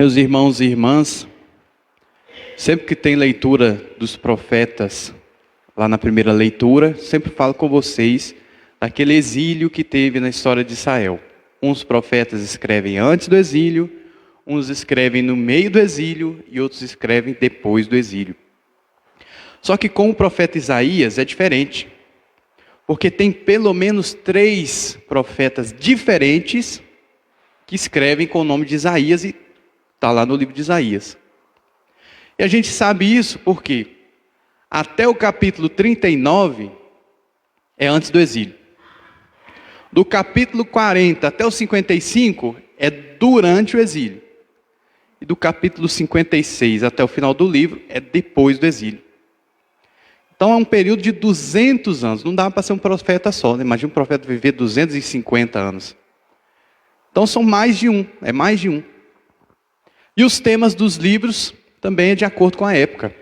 Meus irmãos e irmãs, sempre que tem leitura dos profetas, lá na primeira leitura, sempre falo com vocês daquele exílio que teve na história de Israel. Uns profetas escrevem antes do exílio, uns escrevem no meio do exílio e outros escrevem depois do exílio. Só que com o profeta Isaías é diferente, porque tem pelo menos 3 profetas diferentes que escrevem com o nome de Isaías e está lá no livro de Isaías. E a gente sabe isso porque até o capítulo 39 é antes do exílio. Do capítulo 40 até o 55 é durante o exílio. E do capítulo 56 até o final do livro é depois do exílio. Então é um período de 200 anos. Não dá para ser um profeta só, né? Imagina um profeta viver 250 anos. Então são mais de um, é mais de um. E os temas dos livros também é de acordo com a época.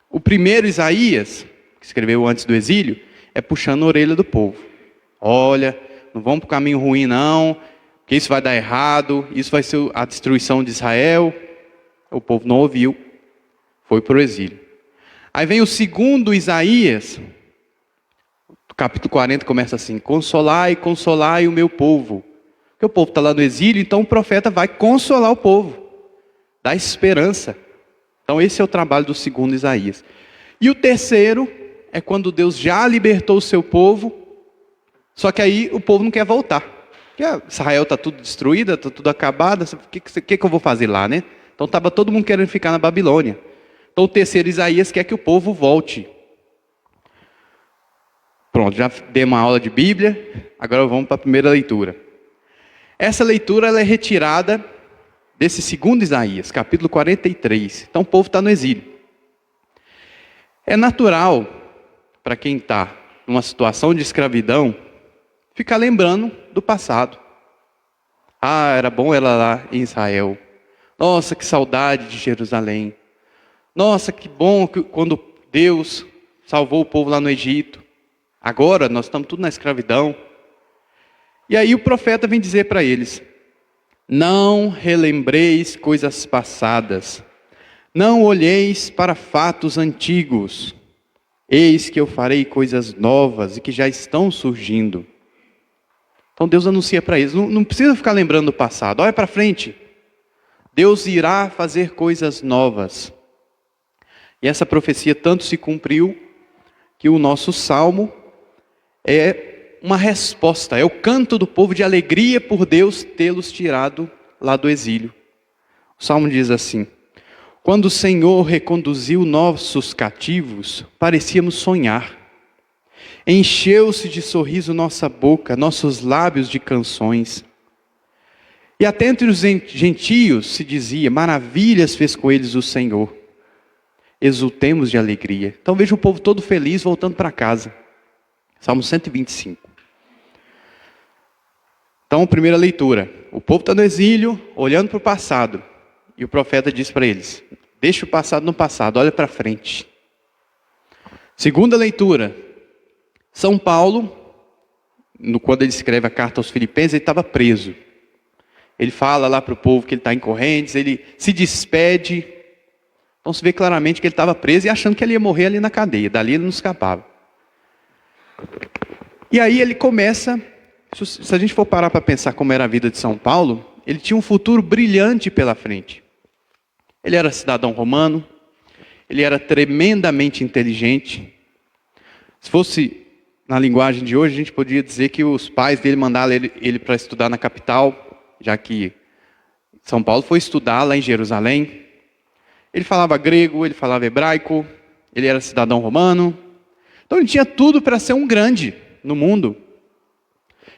O primeiro, Isaías, que escreveu antes do exílio, é puxando a orelha do povo. Olha, não vamos para o caminho ruim não, porque isso vai dar errado, isso vai ser a destruição de Israel. O povo não ouviu, foi para o exílio. Aí vem o segundo Isaías, o capítulo 40 começa assim: consolai, consolai o meu povo. Porque o povo está lá no exílio, então o profeta vai consolar o povo, dar esperança. Então esse é o trabalho do segundo Isaías. E o terceiro é quando Deus já libertou o seu povo, só que aí o povo não quer voltar. Porque Israel está tudo destruído, está tudo acabado, o que eu vou fazer lá, né? Então estava todo mundo querendo ficar na Babilônia. Então o terceiro Isaías quer que o povo volte. Pronto, já dei uma aula de Bíblia, agora vamos para a primeira leitura. Essa leitura ela é retirada desse segundo Isaías, capítulo 43. Então o povo está no exílio. É natural, para quem está numa situação de escravidão, ficar lembrando do passado. Ah, era bom ela lá em Israel. Nossa, que saudade de Jerusalém. Nossa, que bom quando Deus salvou o povo lá no Egito. Agora nós estamos tudo na escravidão. E aí o profeta vem dizer para eles: não relembreis coisas passadas, não olheis para fatos antigos. Eis que eu farei coisas novas e que já estão surgindo. Então Deus anuncia para eles, não precisa ficar lembrando do passado, olha para frente. Deus irá fazer coisas novas. E essa profecia tanto se cumpriu, que o nosso salmo é uma resposta, é o canto do povo de alegria por Deus tê-los tirado lá do exílio. O salmo diz assim: quando o Senhor reconduziu nossos cativos, parecíamos sonhar. Encheu-se de sorriso nossa boca, nossos lábios de canções. E até entre os gentios se dizia: maravilhas fez com eles o Senhor. Exultemos de alegria. Então veja o povo todo feliz voltando para casa. Salmo 125. Então, primeira leitura. O povo está no exílio, olhando para o passado. E o profeta diz para eles: deixa o passado no passado, olha para frente. Segunda leitura. São Paulo, quando ele escreve a carta aos Filipenses, ele estava preso. Ele fala lá para o povo que ele está em correntes, ele se despede. Então se vê claramente que ele estava preso e achando que ele ia morrer ali na cadeia. Dali ele não escapava. E aí ele começa, se a gente for parar para pensar como era a vida de São Paulo, ele tinha um futuro brilhante pela frente. Ele era cidadão romano, ele era tremendamente inteligente. Se fosse na linguagem de hoje, a gente poderia dizer que os pais dele mandaram ele para estudar na capital, já que São Paulo foi estudar lá em Jerusalém. Ele falava grego, ele falava hebraico, ele era cidadão romano. Então ele tinha tudo para ser um grande no mundo.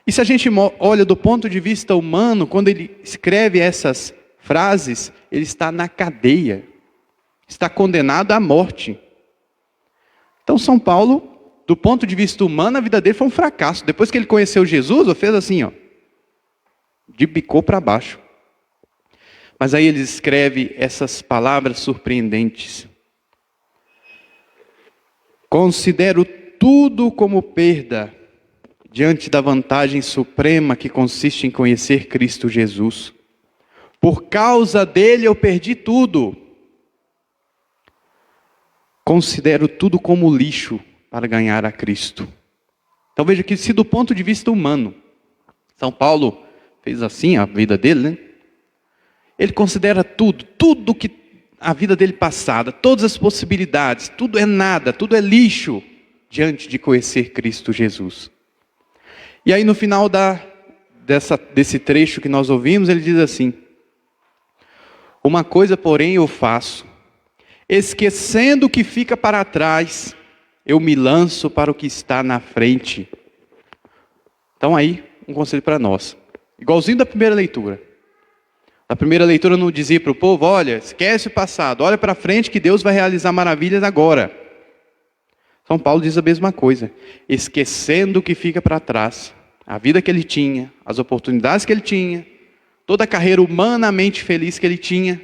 E se a gente olha do ponto de vista humano, quando ele escreve essas frases, ele está na cadeia, está condenado à morte. Então São Paulo, do ponto de vista humano, a vida dele foi um fracasso. Depois que ele conheceu Jesus, fez assim, de bicou para baixo. Mas aí ele escreve essas palavras surpreendentes. Considero tudo como perda diante da vantagem suprema que consiste em conhecer Cristo Jesus, Por causa dele eu perdi tudo. Considero tudo como lixo para ganhar a Cristo. Então veja que se do ponto de vista humano, São Paulo fez assim a vida dele, né? Ele considera tudo que a vida dele passada, todas as possibilidades, tudo é nada, tudo é lixo diante de conhecer Cristo Jesus. E aí no final desse trecho que nós ouvimos, ele diz assim: uma coisa, porém, eu faço, esquecendo o que fica para trás, eu me lanço para o que está na frente. Então aí, um conselho para nós. Igualzinho da primeira leitura. Na primeira leitura não dizia para o povo: olha, esquece o passado, olha para frente que Deus vai realizar maravilhas agora. São Paulo diz a mesma coisa. Esquecendo o que fica para trás, a vida que ele tinha, as oportunidades que ele tinha, toda a carreira humanamente feliz que ele tinha,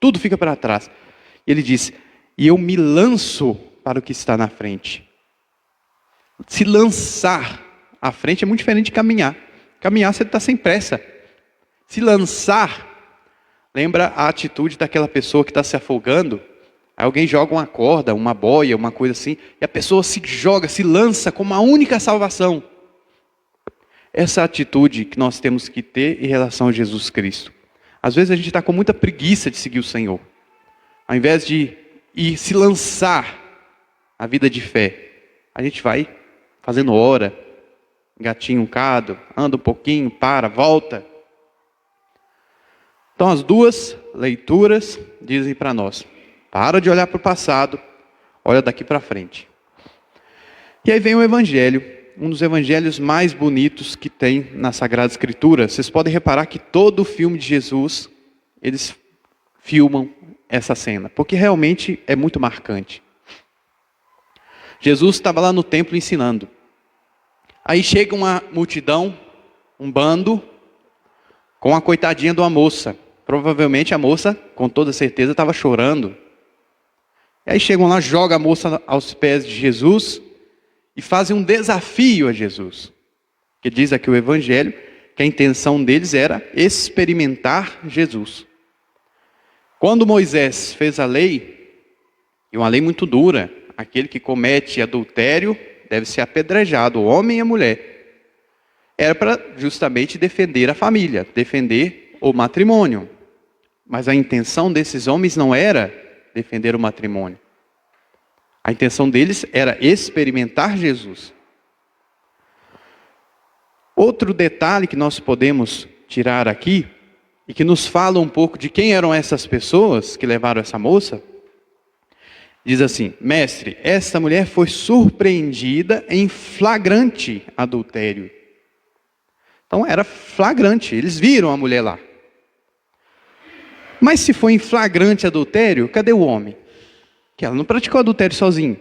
tudo fica para trás. E ele diz: e eu me lanço para o que está na frente. Se lançar à frente é muito diferente de caminhar. Caminhar você está sem pressa. Se lançar, lembra a atitude daquela pessoa que está se afogando. Aí alguém joga uma corda, uma boia, uma coisa assim, e a pessoa se joga, se lança como a única salvação. Essa atitude que nós temos que ter em relação a Jesus Cristo. Às vezes a gente está com muita preguiça de seguir o Senhor. Ao invés de ir se lançar a vida de fé, a gente vai fazendo hora, gatinho um bocado, anda um pouquinho, para, volta. Então as duas leituras dizem para nós: para de olhar para o passado, olha daqui para frente. E aí vem o Evangelho, um dos evangelhos mais bonitos que tem na Sagrada Escritura. Vocês podem reparar que todo o filme de Jesus, eles filmam essa cena, porque realmente é muito marcante. Jesus estava lá no templo ensinando. Aí chega uma multidão, um bando, com a coitadinha de uma moça. Provavelmente a moça, com toda certeza, estava chorando. E aí chegam lá, jogam a moça aos pés de Jesus e fazem um desafio a Jesus. Que diz aqui o Evangelho que a intenção deles era experimentar Jesus. Quando Moisés fez a lei, e uma lei muito dura, aquele que comete adultério deve ser apedrejado, o homem e a mulher. Era para justamente defender a família, defender o matrimônio. Mas a intenção desses homens não era defender o matrimônio. A intenção deles era experimentar Jesus. Outro detalhe que nós podemos tirar aqui, e que nos fala um pouco de quem eram essas pessoas que levaram essa moça, diz assim: mestre, esta mulher foi surpreendida em flagrante adultério. Então era flagrante, eles viram a mulher lá. Mas se foi em flagrante adultério, cadê o homem? Que ela não praticou adultério sozinha.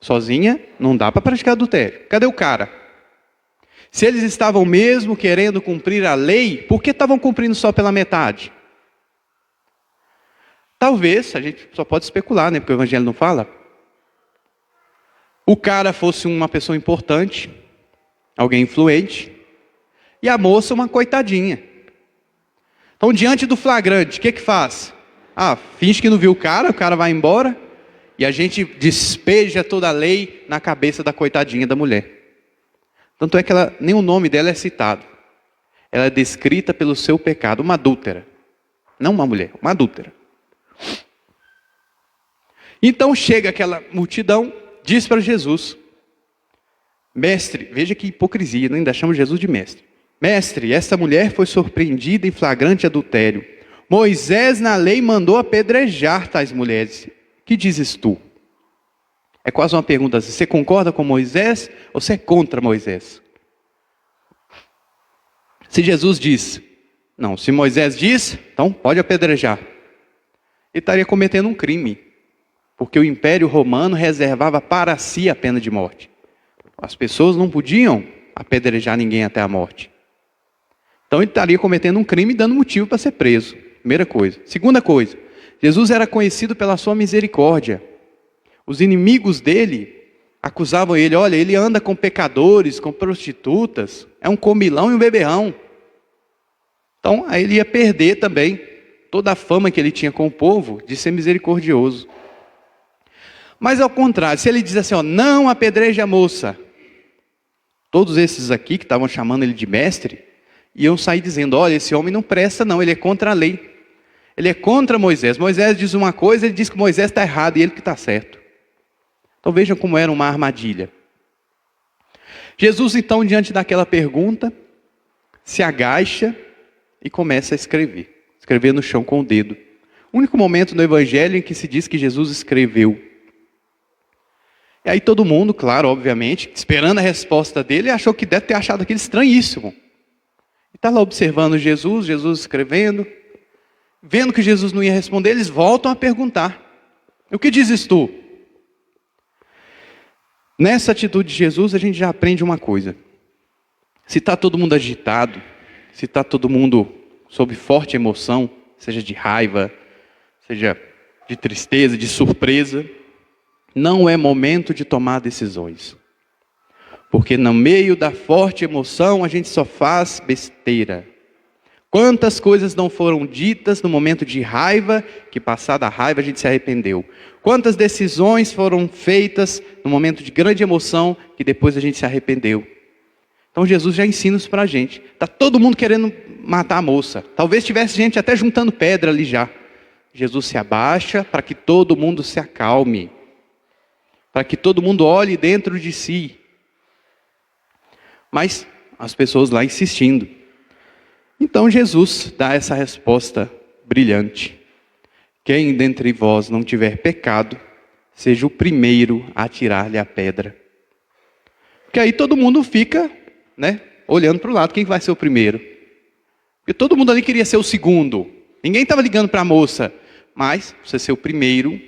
Sozinha não dá para praticar adultério. Cadê o cara? Se eles estavam mesmo querendo cumprir a lei, por que estavam cumprindo só pela metade? Talvez, a gente só pode especular, né? Porque o Evangelho não fala. O cara fosse uma pessoa importante, alguém influente, e a moça uma coitadinha. Então, diante do flagrante, o que faz? Finge que não viu o cara vai embora, e a gente despeja toda a lei na cabeça da coitadinha da mulher. Tanto é que nem o nome dela é citado. Ela é descrita pelo seu pecado, uma adúltera. Não uma mulher, uma adúltera. Então chega aquela multidão, diz para Jesus: mestre, veja que hipocrisia, ainda chama Jesus de mestre. Mestre, esta mulher foi surpreendida em flagrante adultério. Moisés na lei mandou apedrejar tais mulheres. Que dizes tu? É quase uma pergunta assim: você concorda com Moisés ou você é contra Moisés? Se Jesus diz, não, se Moisés diz, então pode apedrejar. Ele estaria cometendo um crime, porque o Império Romano reservava para si a pena de morte. As pessoas não podiam apedrejar ninguém até a morte. Então ele estaria cometendo um crime e dando motivo para ser preso. Primeira coisa. Segunda coisa, Jesus era conhecido pela sua misericórdia. Os inimigos dele acusavam ele: olha, ele anda com pecadores, com prostitutas, é um comilão e um beberrão. Então, aí ele ia perder também toda a fama que ele tinha com o povo de ser misericordioso. Mas ao contrário, se ele diz assim, ó, não apedreje a moça, todos esses aqui que estavam chamando ele de mestre, iam sair dizendo, olha, esse homem não presta não, ele é contra a lei. Ele é contra Moisés. Moisés diz uma coisa, ele diz que Moisés está errado e ele que está certo. Então vejam como era uma armadilha. Jesus então, diante daquela pergunta, se agacha e começa a escrever. Escrever no chão com o dedo. O único momento no Evangelho em que se diz que Jesus escreveu. E aí todo mundo, claro, obviamente, esperando a resposta dele, achou que deve ter achado aquilo estranhíssimo. E está lá observando Jesus escrevendo. Vendo que Jesus não ia responder, eles voltam a perguntar. O que dizes tu? Nessa atitude de Jesus, a gente já aprende uma coisa. Se está todo mundo agitado, se está todo mundo sob forte emoção, seja de raiva, seja de tristeza, de surpresa, não é momento de tomar decisões. Porque no meio da forte emoção, a gente só faz besteira. Quantas coisas não foram ditas no momento de raiva, que passada a raiva a gente se arrependeu. Quantas decisões foram feitas no momento de grande emoção, que depois a gente se arrependeu. Então Jesus já ensina isso para a gente. Está todo mundo querendo matar a moça. Talvez tivesse gente até juntando pedra ali já. Jesus se abaixa para que todo mundo se acalme. Para que todo mundo olhe dentro de si. Mas as pessoas lá insistindo. Então Jesus dá essa resposta brilhante. Quem dentre vós não tiver pecado, seja o primeiro a atirar-lhe a pedra. Porque aí todo mundo fica, olhando para o lado, quem vai ser o primeiro? Porque todo mundo ali queria ser o segundo. Ninguém estava ligando para a moça. Mas, você ser o primeiro,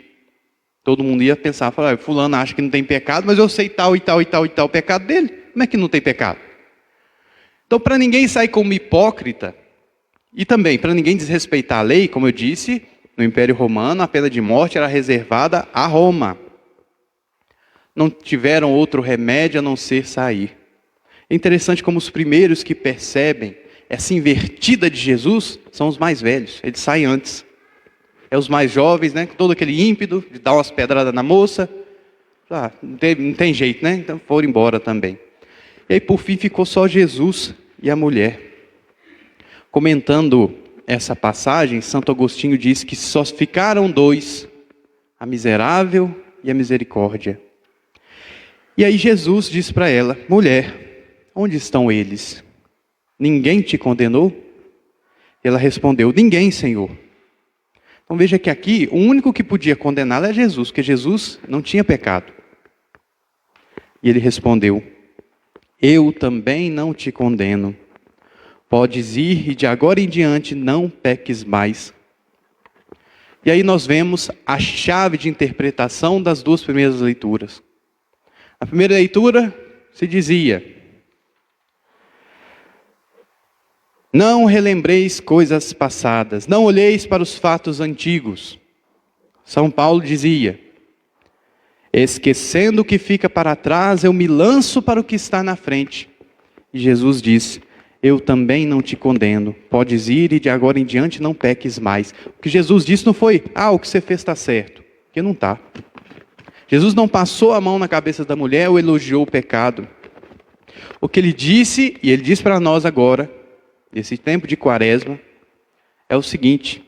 todo mundo ia pensar, falar, fulano acha que não tem pecado, mas eu sei tal e tal e tal e tal o pecado dele. Como é que não tem pecado? Então, para ninguém sair como hipócrita, e também para ninguém desrespeitar a lei, como eu disse, no Império Romano, a pena de morte era reservada a Roma. Não tiveram outro remédio a não ser sair. É interessante como os primeiros que percebem essa invertida de Jesus são os mais velhos, eles saem antes. É os mais jovens, todo aquele ímpeto de dar umas pedradas na moça. Não tem jeito, então foram embora também. E aí por fim ficou só Jesus e a mulher. Comentando essa passagem, Santo Agostinho diz que só ficaram dois, a miserável e a misericórdia. E aí Jesus diz para ela, mulher, onde estão eles? Ninguém te condenou? Ela respondeu, ninguém, Senhor. Então veja que aqui, o único que podia condená-la é Jesus, porque Jesus não tinha pecado. E ele respondeu, eu também não te condeno. Podes ir e de agora em diante não peques mais. E aí nós vemos a chave de interpretação das duas primeiras leituras. A primeira leitura se dizia, não relembreis coisas passadas, não olheis para os fatos antigos. São Paulo dizia, esquecendo o que fica para trás, eu me lanço para o que está na frente. E Jesus disse, eu também não te condeno. Podes ir e de agora em diante não peques mais. O que Jesus disse não foi, o que você fez está certo. Porque não está. Jesus não passou a mão na cabeça da mulher ou elogiou o pecado. O que ele disse, e ele diz para nós agora, nesse tempo de quaresma, é o seguinte.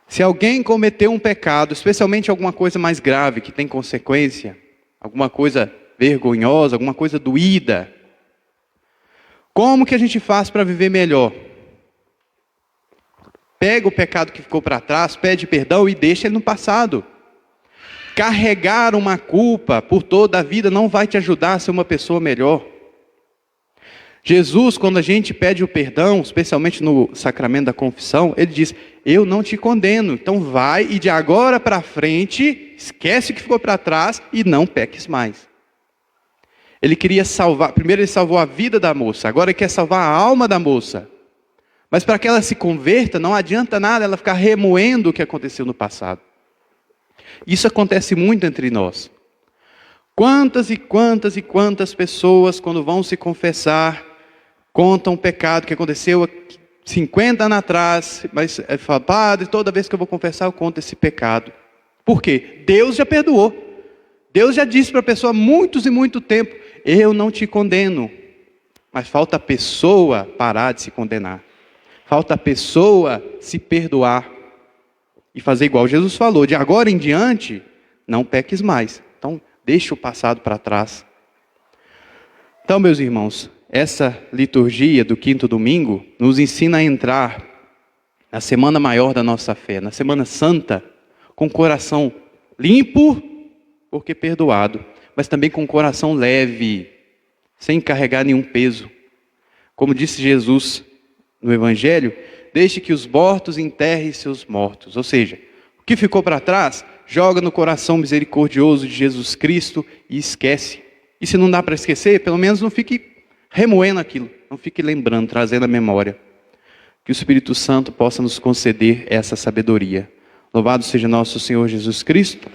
Se alguém cometeu um pecado, especialmente alguma coisa mais grave, que tem consequência, alguma coisa vergonhosa, alguma coisa doída, como que a gente faz para viver melhor? Pega o pecado que ficou para trás, pede perdão e deixa ele no passado. Carregar uma culpa por toda a vida não vai te ajudar a ser uma pessoa melhor. Jesus, quando a gente pede o perdão, especialmente no sacramento da confissão, ele diz, eu não te condeno, então vai e de agora para frente, esquece o que ficou para trás e não peques mais. Ele queria salvar, primeiro ele salvou a vida da moça, agora ele quer salvar a alma da moça. Mas para que ela se converta, não adianta nada ela ficar remoendo o que aconteceu no passado. Isso acontece muito entre nós. Quantas e quantas e quantas pessoas, quando vão se confessar, contam um pecado que aconteceu 50 anos atrás, mas fala, padre, toda vez que eu vou confessar eu conto esse pecado. Por quê? Deus já perdoou. Deus já disse para a pessoa há muitos e muito tempo, eu não te condeno. Mas falta a pessoa parar de se condenar. Falta a pessoa se perdoar. E fazer igual Jesus falou, de agora em diante, não peques mais. Então, deixa o passado para trás. Então, meus irmãos, essa liturgia do quinto domingo nos ensina a entrar na semana maior da nossa fé, na Semana Santa, com o coração limpo, porque perdoado, mas também com o coração leve, sem carregar nenhum peso. Como disse Jesus no Evangelho, deixe que os mortos enterrem seus mortos. Ou seja, o que ficou para trás, joga no coração misericordioso de Jesus Cristo e esquece. E se não dá para esquecer, pelo menos não fique remoendo aquilo, não fique lembrando, trazendo a memória. Que o Espírito Santo possa nos conceder essa sabedoria. Louvado seja nosso Senhor Jesus Cristo.